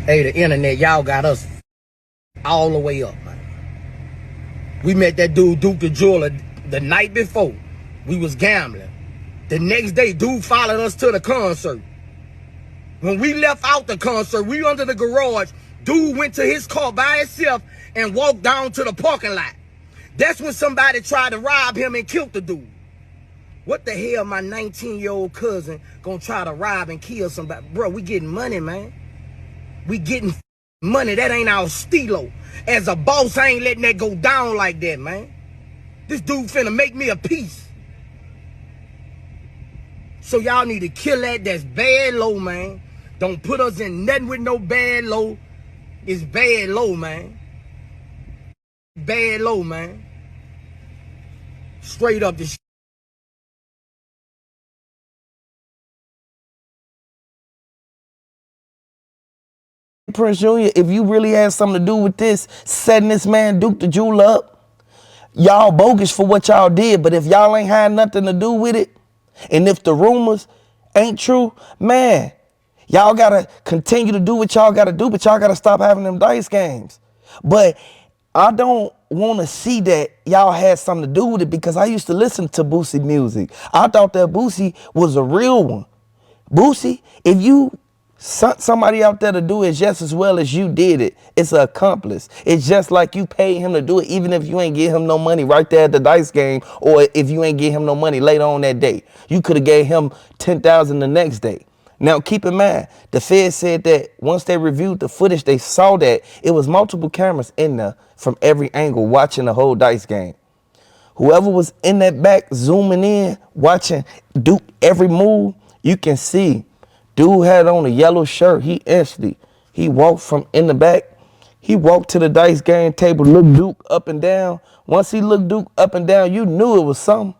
Hey, the internet, y'all got us all the way up, man. We met that dude, Duke the Jeweler, the night before. We was gambling. The next day, dude followed us to the concert. When we left out the concert, we under the garage. Dude went to his car by himself and walked down to the parking lot. That's when somebody tried to rob him and killed the dude. What the hell my 19-year-old cousin gonna try to rob and kill somebody? Bro, we getting money, man. We getting money. That ain't our stilo. As a boss, I ain't letting that go down like that, man. This dude finna make me a piece. So y'all need to kill that. That's bad low, man. Don't put us in nothing with no bad low. It's bad low, man. Bad low, man. Straight up this shit. Prince Jr., if you really had something to do with this, setting this man Duke the Jeweler up, y'all bogus for what y'all did. But if y'all ain't had nothing to do with it, and if the rumors ain't true, man, y'all gotta continue to do what y'all gotta do, but y'all gotta stop having them dice games. But I don't want to see that y'all had something to do with it, because I used to listen to Boosie music. I thought that Boosie was a real one. Boosie, if you sent somebody out there to do it just as well as you did it, it's an accomplice. It's just like you paid him to do it, even if you ain't give him no money right there at the dice game, or if you ain't give him no money later on that day. You could have gave him $10,000 the next day. Now, keep in mind, the Fed said that once they reviewed the footage, they saw that it was multiple cameras in there from every angle watching the whole dice game. Whoever was in that back zooming in, watching Duke every move, you can see dude had on a yellow shirt. He walked from in the back. He walked to the dice game table, looked Duke up and down. Once he looked Duke up and down, you knew it was something.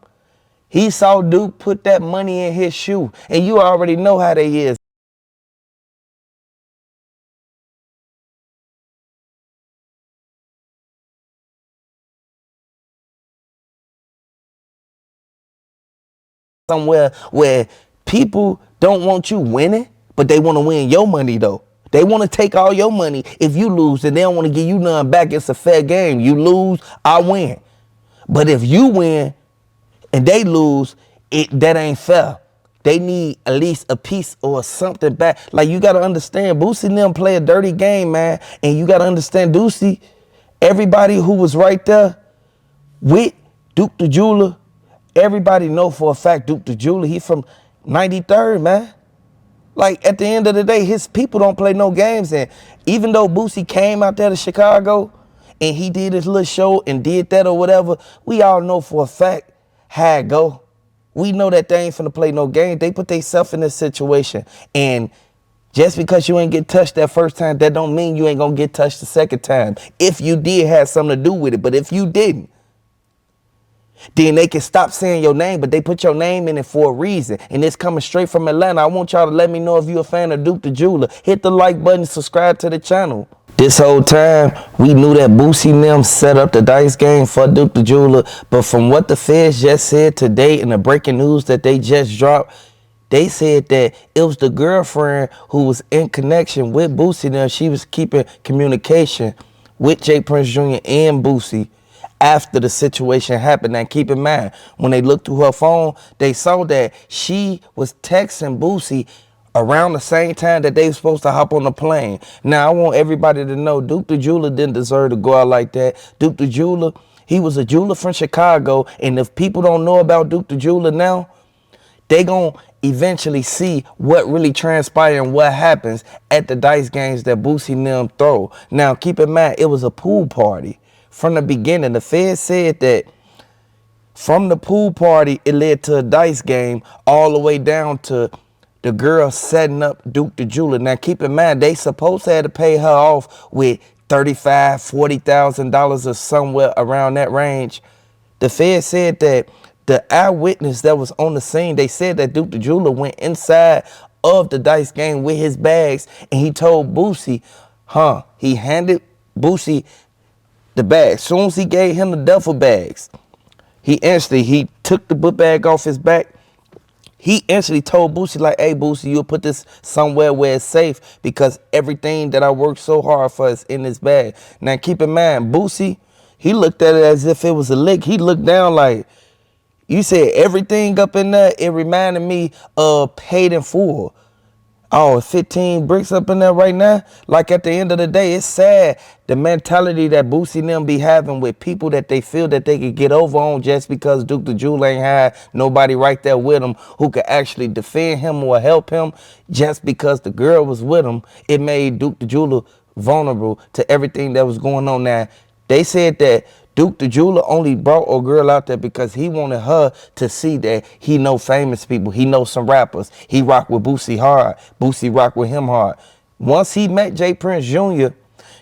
He saw Duke put that money in his shoe, and you already know how they is. Somewhere where people don't want you winning, but they want to win your money though. They want to take all your money if you lose, and they don't want to give you none back. It's a fair game. You lose, I win. But if you win and they lose, that ain't fair. They need at least a piece or something back. Like, you got to understand, Boosie and them play a dirty game, man. And you got to understand, Boosie, everybody who was right there with Duke the Jeweler, everybody know for a fact Duke the Jeweler, he from 93rd, man. Like, at the end of the day, his people don't play no games. And even though Boosie came out there to Chicago and he did his little show and did that or whatever, we all know for a fact how it go. We know that they ain't finna play no game. They put themselves in this situation. And just because you ain't get touched that first time, that don't mean you ain't gonna get touched the second time. If you did have something to do with it. But if you didn't, then they can stop saying your name, but they put your name in it for a reason. And it's coming straight from Atlanta. I want y'all to let me know if you're a fan of Duke the Jeweler. Hit the like button, subscribe to the channel. This whole time, we knew that Boosie and them set up the dice game for Duke the Jeweler. But from what the feds just said today in the breaking news that they just dropped, they said that it was the girlfriend who was in connection with Boosie and them. She was keeping communication with J. Prince Jr. and Boosie after the situation happened. Now, keep in mind, when they looked through her phone, they saw that she was texting Boosie around the same time that they were supposed to hop on the plane. Now, I want everybody to know Duke the Jeweler didn't deserve to go out like that. Duke the Jeweler, he was a jeweler from Chicago, and if people don't know about Duke the Jeweler now, they gonna eventually see what really transpired and what happens at the dice games that Boosie and them throw. Now, keep in mind, it was a pool party. From the beginning, the Fed said that from the pool party, it led to a dice game all the way down to the girl setting up Duke the Jeweler. Now, keep in mind, they supposed to have to pay her off with $35,000, $40,000 or somewhere around that range. The Fed said that the eyewitness that was on the scene, they said that Duke the Jeweler went inside of the dice game with his bags, and he told Boosie, he handed Boosie the bag. As soon as he gave him the duffel bags, he took the book bag off his back He instantly told Boosie, like, hey, Boosie, you'll put this somewhere where it's safe because everything that I worked so hard for is in this bag. Now, keep in mind, Boosie, he looked at it as if it was a lick. He looked down like, you said everything up in there, it reminded me of Paid in Full. Oh, 15 bricks up in there right now. Like at the end of the day, it's sad the mentality that Boosie and them be having with people that they feel that they could get over on just because Duke the Jewel ain't had nobody right there with him who could actually defend him or help him. Just because the girl was with him, it made Duke the Jewel vulnerable to everything that was going on. Now, they said that Duke the Jeweler only brought a girl out there because he wanted her to see that he know famous people. He know some rappers. He rock with Boosie hard. Boosie rock with him hard. Once he met J. Prince Jr.,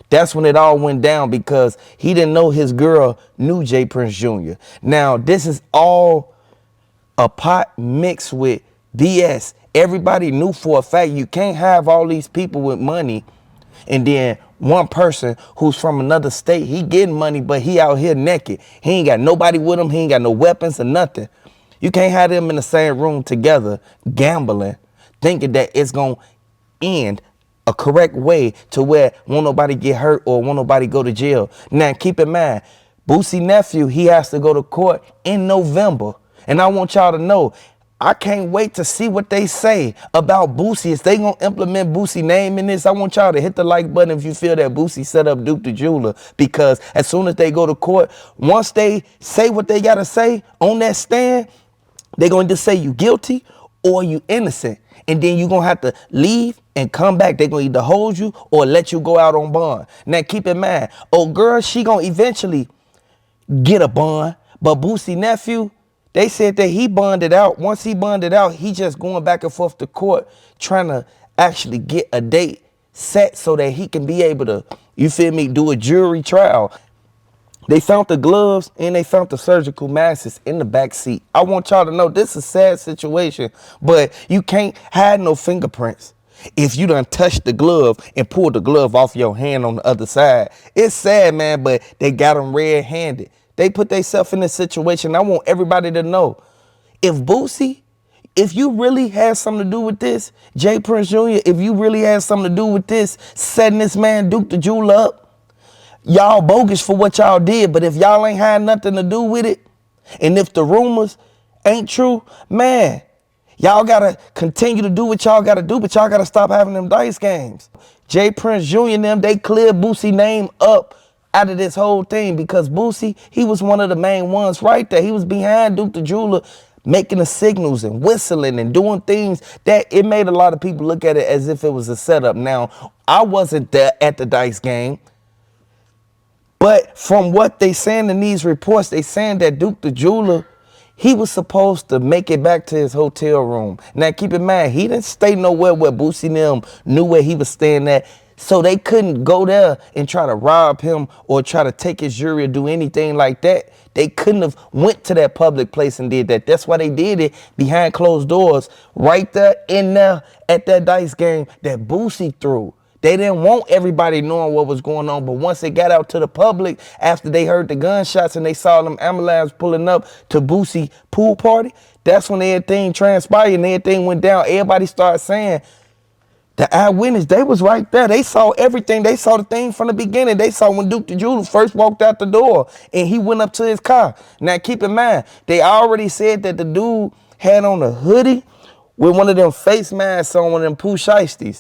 that's when it all went down because he didn't know his girl knew J. Prince Jr. Now, this is all a pot mixed with BS. Everybody knew for a fact you can't have all these people with money and then one person who's from another state, he getting money, but he out here naked. He ain't got nobody with him. He ain't got no weapons or nothing. You can't have them in the same room together gambling, thinking that it's going to end a correct way to where won't nobody get hurt or won't nobody go to jail. Now, keep in mind, Boosie nephew, he has to go to court in November. And I want y'all to know, I can't wait to see what they say about Boosie. Is they gonna implement Boosie name in this? I want y'all to hit the like button if you feel that Boosie set up Duke the Jeweler. Because as soon as they go to court, once they say what they gotta say on that stand, they're going to say you guilty or you innocent. And then you're going to have to leave and come back. They're going to either hold you or let you go out on bond. Now, keep in mind, oh, girl, she going to eventually get a bond. But Boosie nephew, they said that he bonded out. Once he bonded out, he just going back and forth to court trying to actually get a date set so that he can be able to, you feel me, do a jury trial. They found the gloves and they found the surgical masks in the back seat. I want y'all to know this is a sad situation, but you can't hide no fingerprints if you done touched the glove and pulled the glove off your hand on the other side. It's sad, man, but they got them red-handed. They put themselves in this situation. I want everybody to know, if Boosie, if you really had something to do with this, J. Prince Jr., if you really had something to do with this, setting this man Duke the Jeweler up, y'all bogus for what y'all did. But if y'all ain't had nothing to do with it, and if the rumors ain't true, man, y'all gotta continue to do what y'all gotta do, but y'all gotta stop having them dice games. J. Prince Jr. and them, they cleared Boosie name up out of this whole thing because Boosie, he was one of the main ones right there. He was behind Duke the Jeweler, making the signals and whistling and doing things that it made a lot of people look at it as if it was a setup. Now, I wasn't there at the dice game, but from what they saying in these reports, they saying that Duke the Jeweler, he was supposed to make it back to his hotel room. Now, keep in mind, he didn't stay nowhere where Boosie and them knew where he was staying at. So they couldn't go there and try to rob him or try to take his jewelry or do anything like that. They couldn't have went to that public place and did that. That's why they did it behind closed doors, right there in there at that dice game that Boosie threw. They didn't want everybody knowing what was going on, but once it got out to the public, after they heard the gunshots and they saw them ambulance pulling up to Boosie pool party, that's when everything transpired and everything went down. Everybody started saying, the eyewitness, they was right there. They saw everything. They saw the thing from the beginning. They saw when Duke the Jeweler first walked out the door and he went up to his car. Now, keep in mind, they already said that the dude had on a hoodie with one of them face masks on, one of them Pooh Shiesties.